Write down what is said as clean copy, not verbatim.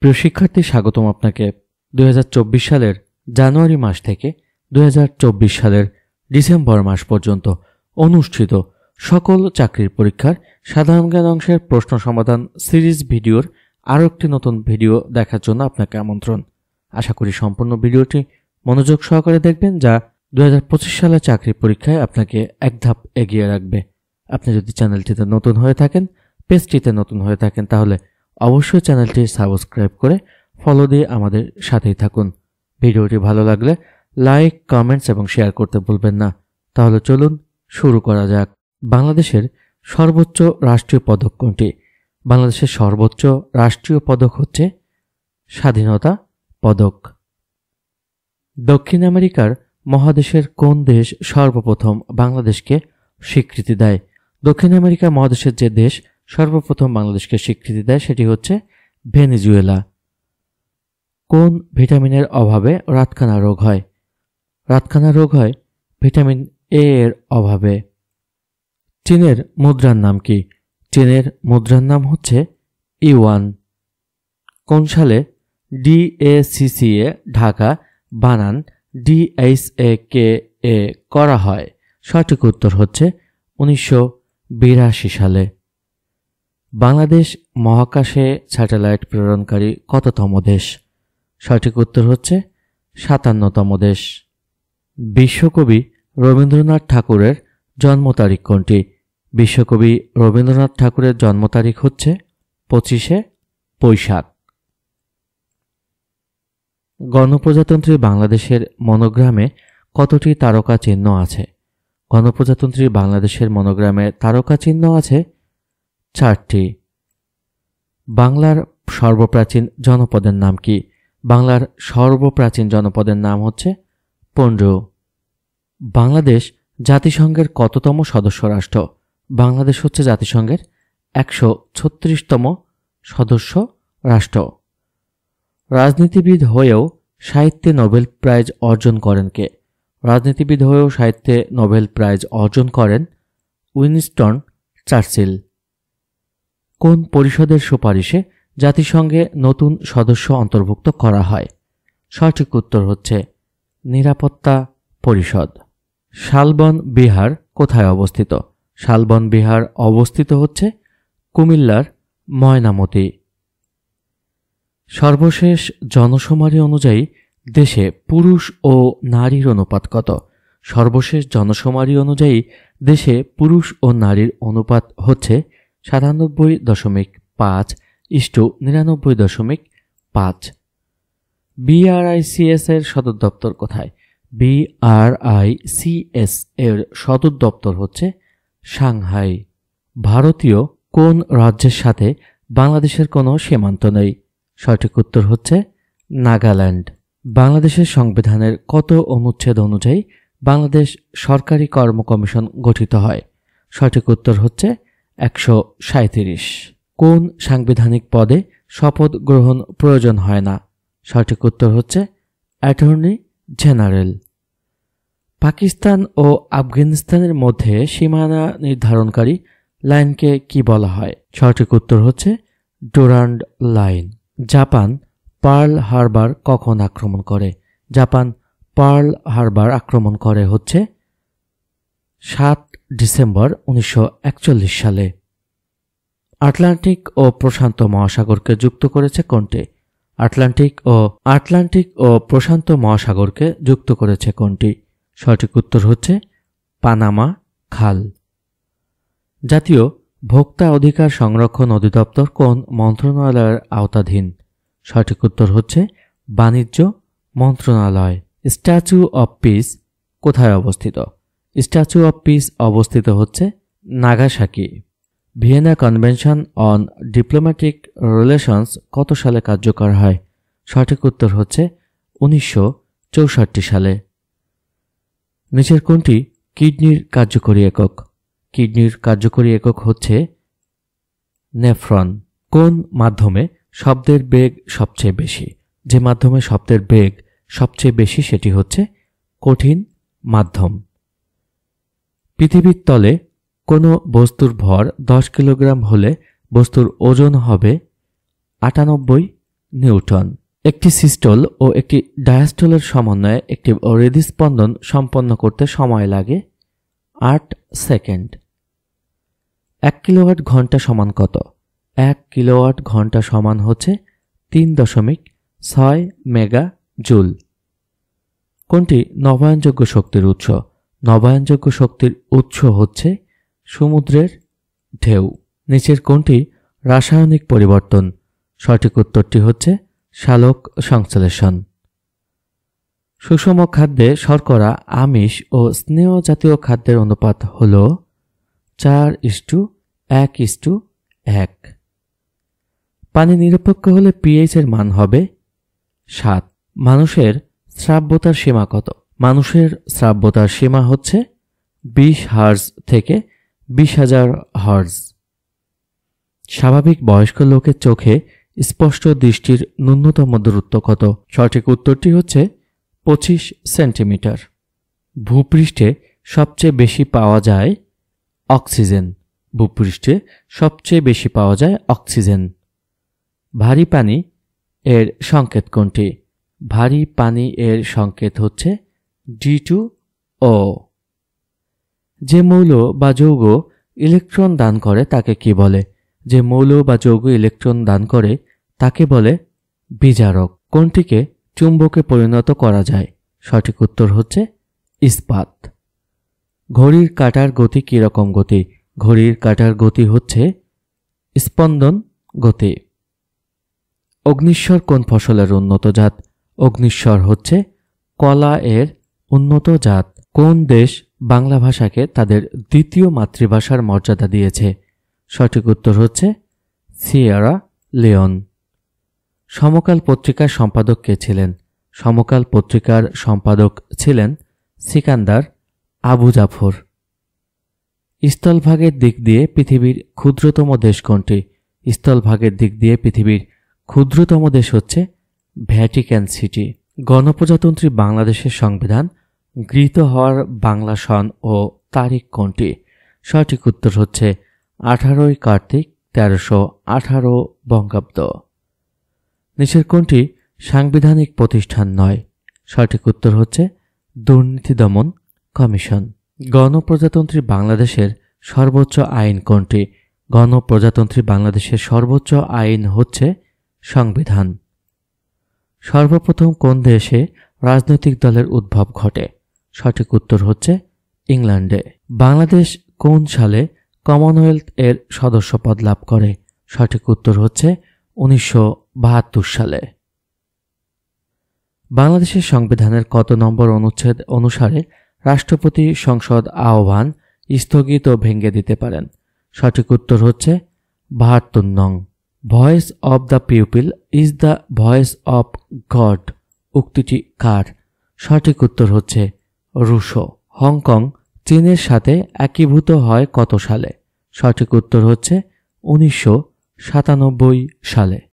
প্রিয় শিক্ষার্থী, স্বাগতম আপনাকে 2024 সালের জানুয়ারি মাস থেকে 2024 সালের ডিসেম্বর মাস পর্যন্ত অনুষ্ঠিত সকল চাকরির পরীক্ষার সাধারণ জ্ঞান অংশের প্রশ্ন সমাধান সিরিজ ভিডিওর আরও একটি নতুন ভিডিও দেখার জন্য আপনাকে আমন্ত্রণ। আশা করি সম্পূর্ণ ভিডিওটি মনোযোগ সহকারে দেখবেন, যা 2025 সালের চাকরির পরীক্ষায় আপনাকে এক ধাপ এগিয়ে রাখবে। আপনি যদি চ্যানেলটিতে নতুন হয়ে থাকেন, পেজটিতে নতুন হয়ে থাকেন, তাহলে অবশ্যই চ্যানেলটি সাবস্ক্রাইব করে ফলো দিয়ে আমাদের সাথেই থাকুন। ভিডিওটি ভালো লাগলে লাইক, কমেন্টস এবং শেয়ার করতে ভুলবেন না। তাহলে চলুন শুরু করা যাক। বাংলাদেশের সর্বোচ্চ রাষ্ট্রীয় পদক কোনটি? বাংলাদেশের সর্বোচ্চ রাষ্ট্রীয় পদক হচ্ছে স্বাধীনতা পদক। দক্ষিণ আমেরিকার মহাদেশের কোন দেশ সর্বপ্রথম বাংলাদেশকে স্বীকৃতি দেয়? দক্ষিণ আমেরিকা মহাদেশের যে দেশ সর্বপ্রথম বাংলাদেশকে স্বীকৃতি দেয় সেটি হচ্ছে ভেনেজুয়েলা। কোন ভিটামিনের অভাবে রাতকানা রোগ হয়? রাতকানা রোগ হয় ভিটামিন এ এর অভাবে। চীনের মুদ্রার নাম কি? চীনের মুদ্রার নাম হচ্ছে ইউয়ান। কোন সালে DACCA ঢাকা বানান DHAKA করা হয়? সঠিক উত্তর হচ্ছে 1982 সালে। বাংলাদেশ মহাকাশে স্যাটেলাইট প্রেরণকারী কততম দেশ? সঠিক উত্তর হচ্ছে 57তম দেশ। বিশ্বকবি রবীন্দ্রনাথ ঠাকুরের জন্ম তারিখ কোনটি? বিশ্বকবি রবীন্দ্রনাথ ঠাকুরের জন্ম তারিখ হচ্ছে 25শে বৈশাখ। গণপ্রজাতন্ত্রী বাংলাদেশের মনোগ্রামে কতটি তারকা চিহ্ন আছে? গণপ্রজাতন্ত্রী বাংলাদেশের মনোগ্রামে তারকা চিহ্ন আছে 4টি। বাংলার সর্বপ্রাচীন জনপদের নাম কি? বাংলার সর্বপ্রাচীন জনপদের নাম হচ্ছে পণ্ড। বাংলাদেশ জাতিসংঘের কততম সদস্য রাষ্ট্র? বাংলাদেশ হচ্ছে জাতিসংঘের 136তম সদস্য রাষ্ট্র। রাজনীতিবিদ হয়েও সাহিত্যে নোবেল প্রাইজ অর্জন করেন কে? রাজনীতিবিদ হয়েও সাহিত্যে নোবেল প্রাইজ অর্জন করেন উইনস্টন চার্চিল। কোন পরিষদের সুপারিশে জাতিসংঘে নতুন সদস্য অন্তর্ভুক্ত করা হয়? সঠিক উত্তর হচ্ছে নিরাপত্তা পরিষদ। শালবন বিহার কোথায় অবস্থিত? শালবন বিহার অবস্থিত হচ্ছে কুমিল্লার ময়নামতি। সর্বশেষ জনশুমারি অনুযায়ী দেশে পুরুষ ও নারীর অনুপাত কত? সর্বশেষ জনশুমারি অনুযায়ী দেশে পুরুষ ও নারীর অনুপাত হচ্ছে 97.5:99.5। BRICS এর সদর দপ্তর কোথায়? BRICS এর সদর দপ্তর হচ্ছে সাংহাই। ভারতীয় কোন রাজ্যের সাথে বাংলাদেশের কোনো সীমান্ত নেই? সঠিক উত্তর হচ্ছে নাগাল্যান্ড। বাংলাদেশের সংবিধানের কত অনুচ্ছেদ অনুযায়ী বাংলাদেশ সরকারি কর্ম কমিশন গঠিত হয়? সঠিক উত্তর হচ্ছে 137। কোন সাংবিধানিক পদে শপথ গ্রহণ প্রয়োজন হয় না? সঠিক উত্তর হচ্ছে অ্যাটর্নি জেনারেল। পাকিস্তান ও আফগানিস্তানের মধ্যে সীমানা নির্ধারণকারী লাইনকে কি বলা হয়? সঠিক উত্তর হচ্ছে Durand line. Japan Pearl Harbor কখন আক্রমণ করে? জাপান পার্ল হারবার আক্রমণ করে হচ্ছে 7 ডিসেম্বর 1941 সালে। আটলান্টিক ও প্রশান্ত মহাসাগরকে যুক্ত করেছে কোনটি? আটলান্টিক ও প্রশান্ত মহাসাগরকে যুক্ত করেছে কোনটি? সঠিক উত্তর হচ্ছে পানামা খাল। জাতীয় ভোক্তা অধিকার সংরক্ষণ অধিদপ্তর কোন মন্ত্রণালয়ের আওতাধীন? সঠিক উত্তর হচ্ছে বাণিজ্য মন্ত্রণালয়। স্ট্যাচু অব পিস কোথায় অবস্থিত? স্ট্যাচু অব পিস অবস্থিত হচ্ছে Nagasaki. Vienna convention on diplomatic relations কত সালে কার্যকর হয়? সঠিক উত্তর হচ্ছে 1964 সালে। নিচের কোনটি কিডনির কার্যকরী একক? কিডনির কার্যকরী একক হচ্ছে নেফ্রন। কোন মাধ্যমে শব্দের বেগ সবচেয়ে বেশি? যে মাধ্যমে শব্দের বেগ সবচেয়ে বেশি সেটি হচ্ছে কঠিন মাধ্যম। পৃথিবীর তলে কোনো বস্তুর ভর 10 কিলোগ্রাম হলে বস্তুর ওজন হবে 98 নিউটন। একটি সিস্টল ও একটি ডায়াস্টলের সমন্বয়ে একটি হৃদস্পন্দন সম্পন্ন করতে সময় লাগে 8 সেকেন্ড। 1 কিলোওয়াট ঘন্টা সমান কত? 1 কিলোওয়াট ঘন্টা সমান হচ্ছে 3.6 মেগা জুল। কোনটি নবায়নযোগ্য শক্তির উৎস? নবায়নযোগ্য শক্তির উৎস হচ্ছে সমুদ্রের ঢেউ। নিচের কোনটি রাসায়নিক পরিবর্তন? সঠিক উত্তরটি হচ্ছে সালোক সংশ্লেষণ। সুষম খাদ্যে শর্করা, আমিষ ও স্নেহ জাতীয় খাদ্যের অনুপাত হল 4:1:1। পানি নিরপেক্ষ হলে পিএইচ এর মান হবে 7। মানুষের শ্রাব্যতার সীমা কত? মানুষের শ্রাব্যতার সীমা হচ্ছে 20 হার্জ থেকে 20,000 হার্জ। স্বাভাবিক বয়স্ক লোকের চোখে স্পষ্ট দৃষ্টির ন্যূনতম দূরত্ব কত? সঠিক উত্তরটি হচ্ছে 25 সেন্টিমিটার। ভূপৃষ্ঠে সবচেয়ে বেশি পাওয়া যায় অক্সিজেন। ভূপৃষ্ঠে সবচেয়ে বেশি পাওয়া যায় অক্সিজেন। ভারী পানি এর সংকেত কোনটি? ভারী পানি এর সংকেত হচ্ছে D2O। যে মৌল বা যৌগ ইলেকট্রন দান করে তাকে কি বলে? যে মৌল বা যৌগ ইলেকট্রন দান করে তাকে বলে বিজারক। কোনটিকে চুম্বকে পরিণত করা যায়? সঠিক উত্তর হচ্ছে ইস্পাত। ঘড়ির কাঁটার গতি কিরকম গতি? ঘড়ির কাঁটার গতি হচ্ছে স্পন্দন গতি। অগ্নিশ্বর কোন ফসলের উন্নত জাত? অগ্নিশ্বর হচ্ছে কলা এর উন্নত জাত। কোন দেশ বাংলা ভাষাকে তাদের দ্বিতীয় মাতৃভাষার মর্যাদা দিয়েছে? সঠিক উত্তর হচ্ছে সিয়েরা লিওন। সমকাল পত্রিকার সম্পাদক কে ছিলেন? সমকাল পত্রিকার সম্পাদক ছিলেন সিকান্দার আবু জাফর। স্থলভাগের দিক দিয়ে পৃথিবীর ক্ষুদ্রতম দেশ কোনটি? স্থলভাগের দিক দিয়ে পৃথিবীর ক্ষুদ্রতম দেশ হচ্ছে ভ্যাটিকান সিটি। গণপ্রজাতন্ত্রী বাংলাদেশের সংবিধান গৃহীত হওয়ার বাংলা সন ও তারিখ কোনটি? সঠিক উত্তর হচ্ছে 18 কার্তিক 1318 বঙ্গাব্দ। নিচের কোনটি সাংবিধানিক প্রতিষ্ঠান নয়? সঠিক উত্তর হচ্ছে দুর্নীতি দমন কমিশন। গণপ্রজাতন্ত্রী বাংলাদেশের সর্বোচ্চ আইন কোনটি? গণপ্রজাতন্ত্রী বাংলাদেশের সর্বোচ্চ আইন হচ্ছে সংবিধান। সর্বপ্রথম কোন দেশে রাজনৈতিক দলের উদ্ভব ঘটে? সঠিক উত্তর হচ্ছে ইংল্যান্ডে। বাংলাদেশ কোন সালে কমনওয়েলথ এর সদস্যপদ লাভ করে? সঠিক উত্তর হচ্ছে 1972 সালে। বাংলাদেশের সংবিধানের কত নম্বর অনুচ্ছেদ অনুসারে রাষ্ট্রপতি সংসদ আহ্বান স্থগিত ও ভেঙে দিতে পারেন? সঠিক উত্তর হচ্ছে 72 নং। Voice of the people is the voice of God উক্তিটি কার? সঠিক উত্তর হচ্ছে রুশো। হংকং চীনের সাথে একীভূত হয় কত সালে? সঠিক উত্তর হচ্ছে 1997 সালে।